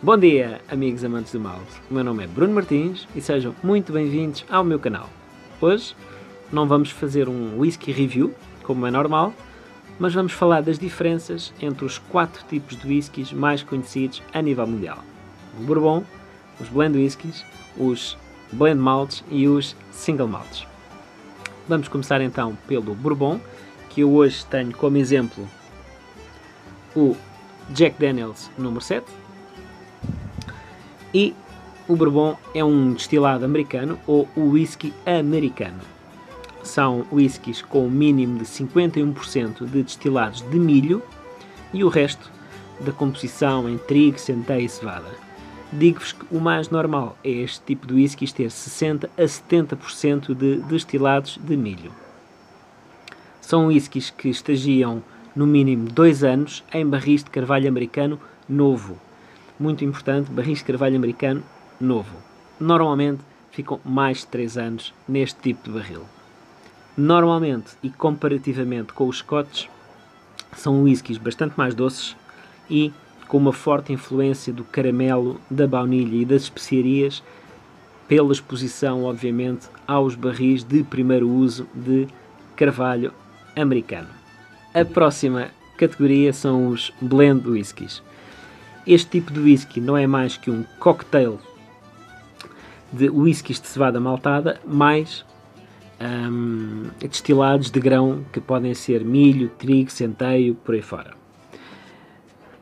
Bom dia, amigos amantes do malte. O meu nome é Bruno Martins e sejam muito bem-vindos ao meu canal. Hoje não vamos fazer um whisky review, como é normal, mas vamos falar das diferenças entre os 4 tipos de whiskies mais conhecidos a nível mundial: o Bourbon, os Blend Whiskies, os Blend Malts e os Single Malts. Vamos começar então pelo Bourbon, que eu hoje tenho como exemplo o Jack Daniel's número 7. E o Bourbon é um destilado americano ou o whisky americano. São whiskies com um mínimo de 51% de destilados de milho e o resto da composição em trigo, centeio e cevada. Digo-vos que o mais normal é este tipo de whiskies ter 60 a 70% de destilados de milho. São whiskies que estagiam no mínimo 2 anos em barris de carvalho americano novo. Muito importante, barris de carvalho americano novo. Normalmente ficam mais de 3 anos neste tipo de barril. Normalmente e comparativamente com os Scotch, são whiskies bastante mais doces e com uma forte influência do caramelo, da baunilha e das especiarias, pela exposição, obviamente, aos barris de primeiro uso de carvalho americano. A próxima categoria são os Blend Whiskies. Este tipo de whisky não é mais que um cocktail de whiskies de cevada maltada, mais destilados de grão que podem ser milho, trigo, centeio, por aí fora.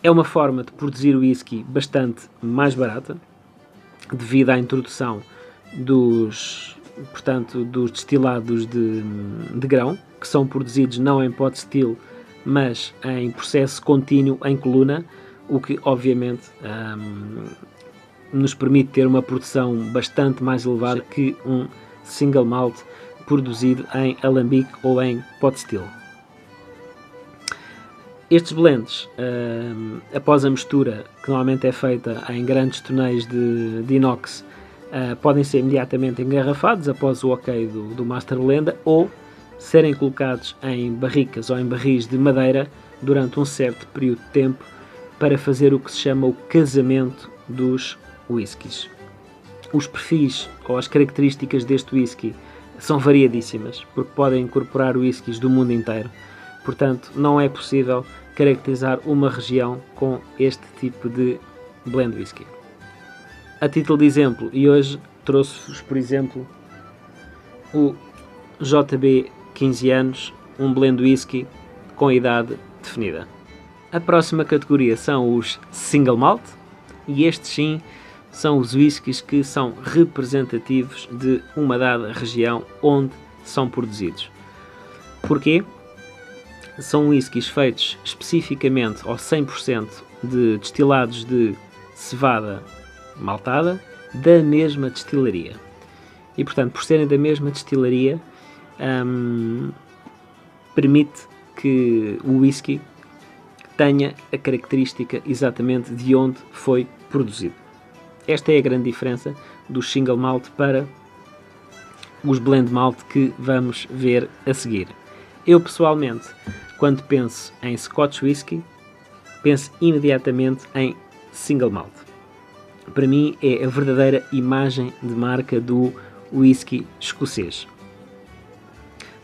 É uma forma de produzir whisky bastante mais barata, devido à introdução dos destilados de grão, que são produzidos não em pot still, mas em processo contínuo em coluna, o que obviamente nos permite ter uma produção bastante mais elevada que um single malt produzido em alambique ou em pot still. Estes blends, após a mistura, que normalmente é feita em grandes tonéis de inox, podem ser imediatamente engarrafados após o ok do Master Blender ou serem colocados em barricas ou em barris de madeira durante um certo período de tempo para fazer o que se chama o casamento dos whiskies. Os perfis ou as características deste whisky são variadíssimas, porque podem incorporar whiskies do mundo inteiro. Portanto, não é possível caracterizar uma região com este tipo de blend whisky. A título de exemplo, e hoje trouxe-vos, por exemplo, o JB 15 anos, um blend whisky com idade definida. A próxima categoria são os Single Malt, e estes sim são os whiskies que são representativos de uma dada região onde são produzidos. Porquê? São whiskies feitos especificamente ou 100% de destilados de cevada maltada da mesma destilaria. E portanto, por serem da mesma destilaria, permite que o whisky tenha a característica exatamente de onde foi produzido. Esta é a grande diferença do single malt para os blend malt que vamos ver a seguir. Eu pessoalmente, quando penso em Scotch whisky, penso imediatamente em single malt. Para mim é a verdadeira imagem de marca do whisky escocês.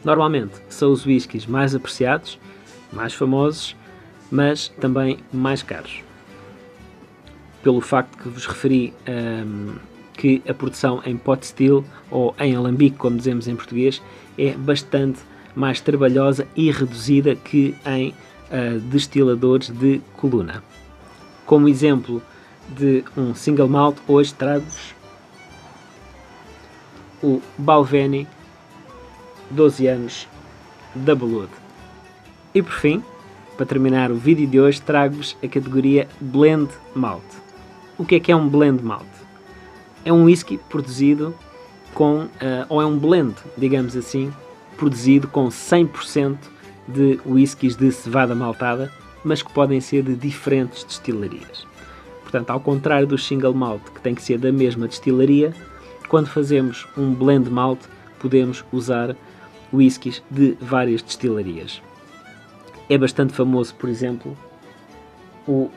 Normalmente são os whiskies mais apreciados, mais famosos, mas também mais caros. Pelo facto que vos referi, que a produção em pot still ou em alambique, como dizemos em português, é bastante mais trabalhosa e reduzida que em destiladores de coluna. Como exemplo de um single malt, hoje trago-vos o Balvenie 12 anos Double Wood. E por fim, para terminar o vídeo de hoje, trago-vos a categoria Blend Malt. O que é um Blend Malt? É um whisky produzido com, ou é um blend, digamos assim, produzido com 100% de whiskies de cevada maltada, mas que podem ser de diferentes destilarias. Portanto, ao contrário do single malt, que tem que ser da mesma destilaria, quando fazemos um blend malt, podemos usar whiskies de várias destilarias. É bastante famoso, por exemplo, o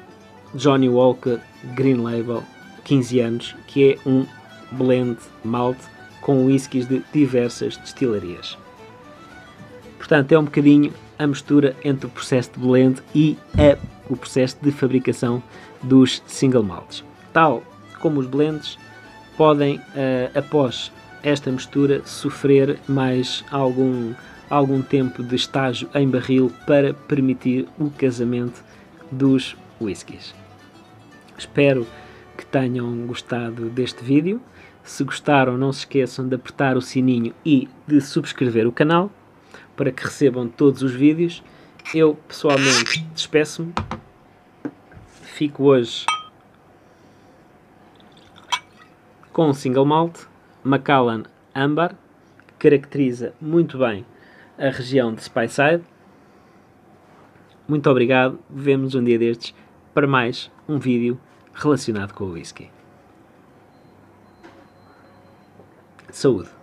Johnnie Walker Green Label 15 anos, que é um blend malt com whiskies de diversas destilarias. Portanto, é um bocadinho a mistura entre o processo de blend e o processo de fabricação dos single malts. Tal como os blends, podem, após esta mistura, sofrer mais algum tempo de estágio em barril para permitir o casamento dos whiskies. Espero que tenham gostado deste vídeo. Se gostaram, não se esqueçam de apertar o sininho e de subscrever o canal para que recebam todos os vídeos. Eu, pessoalmente, despeço-me. Fico hoje com um single malt, Macallan Amber, que caracteriza muito bem a região de Speyside. Muito obrigado. Vemo-nos um dia destes para mais um vídeo relacionado com o whisky. Saúde!